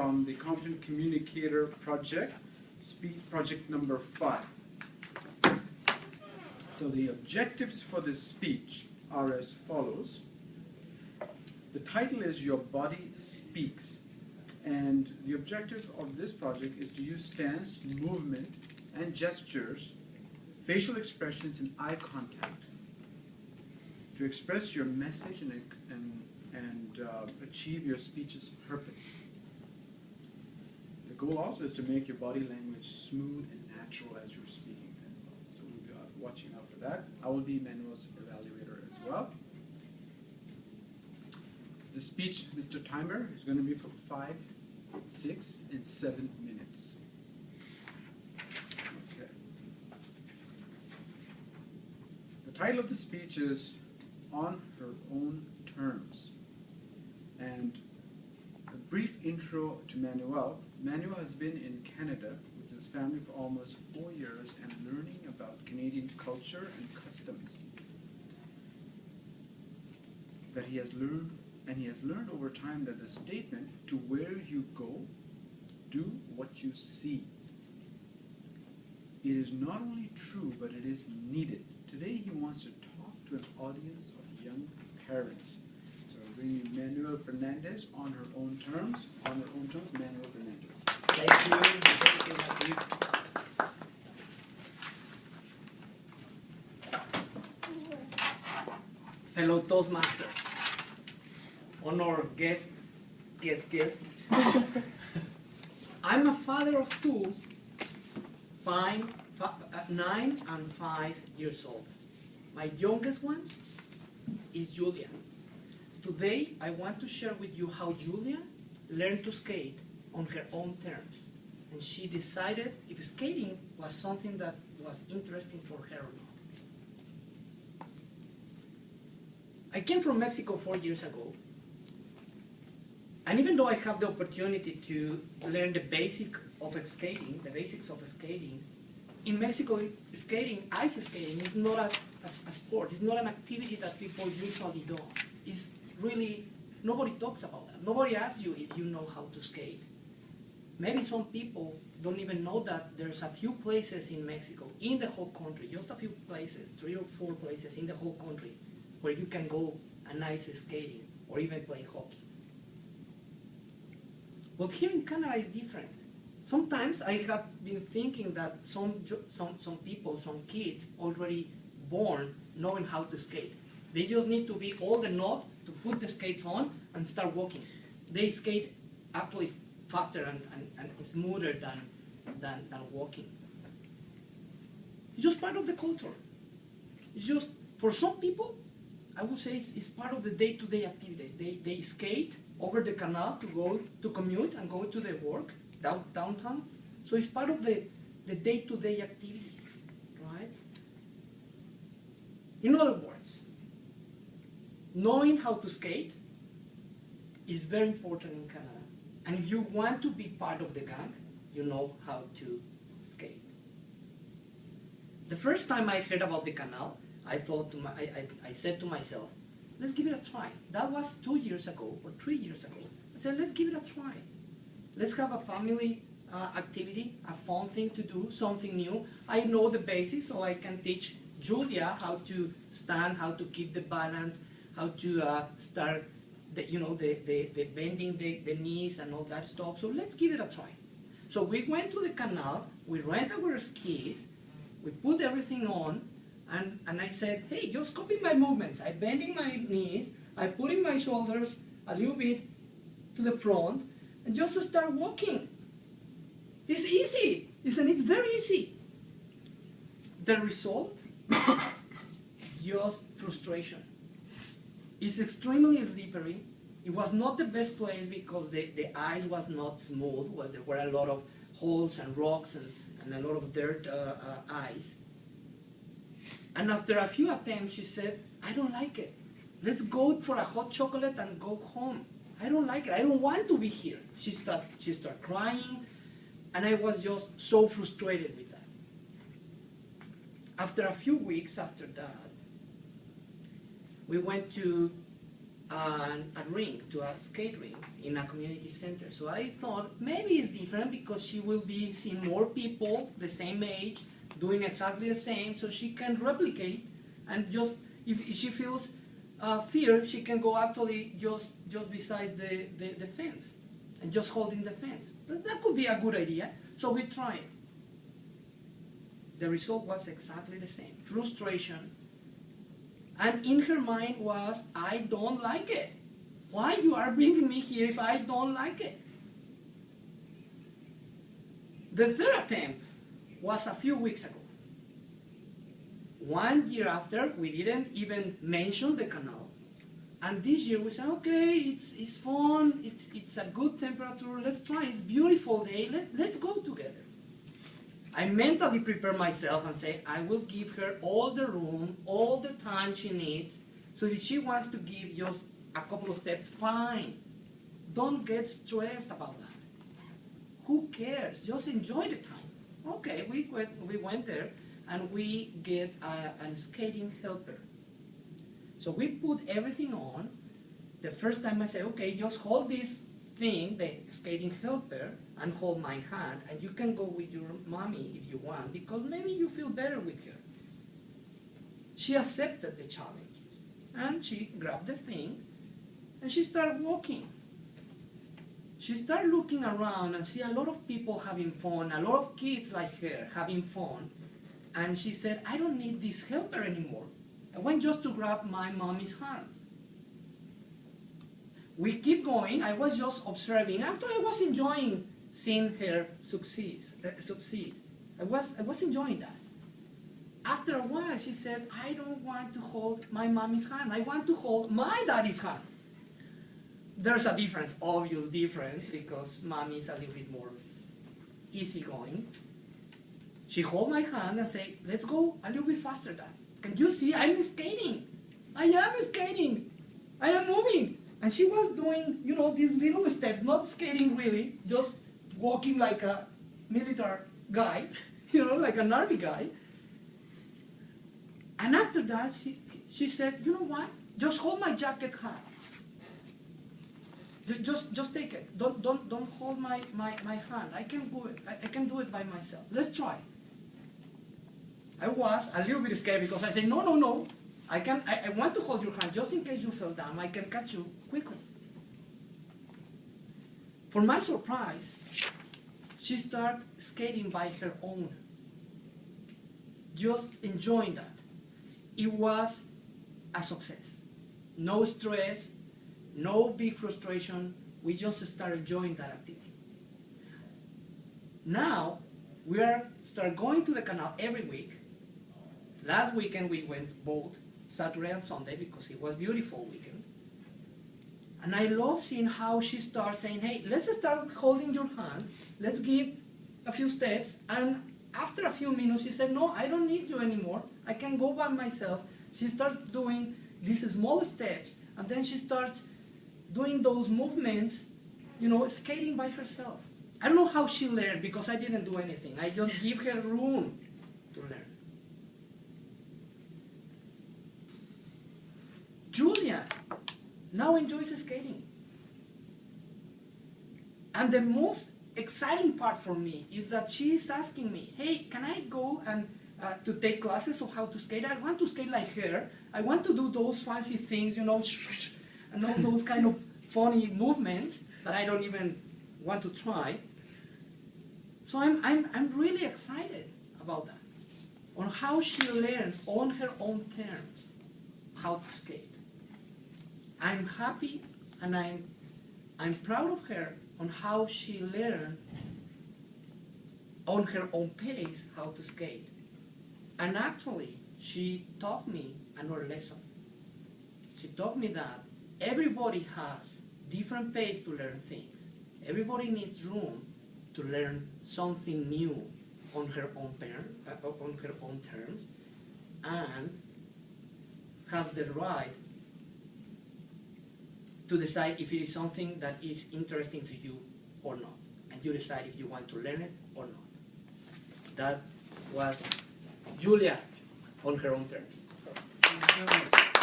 from the Competent Communicator Project, project number 5. So the objectives for this speech are as follows. The title is Your Body Speaks, and the objective of this project is to use stance, movement, and gestures, facial expressions, and eye contact to express your message and achieve your speech's purpose. The goal also is to make your body language smooth and natural as you're speaking. So we'll be watching out for that. I will be Manuel's evaluator as well. The speech, Mr. Timer, is going to be for 5, 6, and 7 minutes. Okay. The title of the speech is On Her Own Terms. And a brief intro to Manuel. Manuel has been in Canada with his family for almost 4 years and learning about Canadian culture and customs that he has learned. And he has learned over time that the statement, to where you go, do what you see, it is not only true, but it is needed. Today he wants to talk to an audience of young parents. So I bring you Manuel Fernandez on her own terms. On her own terms, Manuel Fernandez. Thank you. Thank you. Fellow Toastmasters. Honor guest. I'm a father of 2, 9 and 5 years old. My youngest one is Julia. Today I want to share with you how Julia learned to skate on her own terms. And she decided if skating was something that was interesting for her or not. I came from Mexico 4 years ago. And even though I have the opportunity to learn the basics of skating, in Mexico, skating, ice skating, is not a sport. It's not an activity that people usually do. It's really, nobody talks about that. Nobody asks you if you know how to skate. Maybe some people don't even know that there's a few places in Mexico, in the whole country, just a few places, 3 or 4 places in the whole country, where you can go and ice skating or even play hockey. But here in Canada is different. Sometimes I have been thinking that some people, some kids, already born knowing how to skate. They just need to be old enough to put the skates on and start walking. They skate actually faster and smoother than walking. It's just part of the culture. It's just, for some people, I would say it's part of the day-to-day activities. They skate over the canal to go to commute and go to their work downtown. So it's part of the day-to-day activities, right? In other words, knowing how to skate is very important in Canada. And if you want to be part of the gang, you know how to skate. The first time I heard about the canal, I said to myself, let's give it a try. That was 2 years ago or 3 years ago. I said, let's give it a try. Let's have a family activity, a fun thing to do, something new. I know the basics, so I can teach Julia how to stand, how to keep the balance, how to start the bending the knees and all that stuff. So let's give it a try. So we went to the canal, we rented our skis, we put everything on, and I said, hey, just copy my movements. I bending my knees, I putting my shoulders a little bit to the front, and just start walking. It's easy, isn't it? It's very easy. The result, just frustration. It's extremely slippery. It was not the best place because the ice was not smooth. Well, there were a lot of holes and rocks and a lot of dirt ice. And after a few attempts, she said, I don't like it. Let's go for a hot chocolate and go home. I don't like it. I don't want to be here. She started crying, and I was just so frustrated with that. After a few weeks after that, we went to a ring, to a skate ring in a community center. So I thought maybe it's different because she will be seeing more people the same age doing exactly the same, so she can replicate, and just if she feels fear, she can go actually just beside the fence and just holding the fence. That could be a good idea. So we tried. The result was exactly the same. Frustration. And in her mind was, I don't like it. Why you are bringing me here if I don't like it? The third attempt was a few weeks ago. 1 year after, we didn't even mention the canal. And this year we said, okay, it's fun, it's a good temperature, let's try, it's a beautiful day, let's go together. I mentally prepare myself and say, I will give her all the room, all the time she needs, so if she wants to give just a couple of steps, fine. Don't get stressed about that. Who cares? Just enjoy the time. Okay, we went there, and we get a skating helper. So we put everything on. The first time I said, okay, just hold this thing, the skating helper, and hold my hand, and you can go with your mommy if you want, because maybe you feel better with her. She accepted the challenge, and she grabbed the thing, and she started walking. She started looking around and see a lot of people having fun, a lot of kids like her having fun, and she said, I don't need this helper anymore. I want just to grab my mommy's hand. We keep going. I was just observing. Actually, I was enjoying seeing her succeed. I was enjoying that. After a while, she said, I don't want to hold my mommy's hand. I want to hold my daddy's hand. There's a difference, obvious difference, because mommy is a little bit more easygoing. She hold my hand and say, let's go a little bit faster, Dad. Can you see I'm skating? I am skating. I am moving. And she was doing, these little steps, not skating really, just walking like a military guy, like an army guy. And after that, she said, you know what? Just hold my jacket hat. Just take it. Don't hold my hand. I can do it. I can do it by myself. Let's try. I was a little bit scared because I said, no. I want to hold your hand just in case you fell down. I can catch you quickly. For my surprise, she started skating by her own, just enjoying that. It was a success. No stress, no big frustration. We just started enjoying that activity. Now, we start going to the canal every week. Last weekend we went both Saturday and Sunday because it was a beautiful weekend. And I love seeing how she starts saying, hey, let's start holding your hand. Let's give a few steps. And after a few minutes, she said, no, I don't need you anymore. I can go by myself. She starts doing these small steps. And then she starts doing those movements, skating by herself. I don't know how she learned because I didn't do anything. I just give her room to learn. Julia now enjoys skating. And the most exciting part for me is that she is asking me, hey, can I go and to take classes of how to skate? I want to skate like her. I want to do those fancy things, and all those kind of funny movements that I don't even want to try. So I'm really excited about that, on how she learned on her own terms how to skate. I'm happy and I'm proud of her on how she learned on her own pace how to skate. And actually, she taught me another lesson. She taught me that everybody has different pace to learn things. Everybody needs room to learn something new on her own terms, and has the right to decide if it is something that is interesting to you or not. And you decide if you want to learn it or not. That was Julia on her own terms. Thank you very much.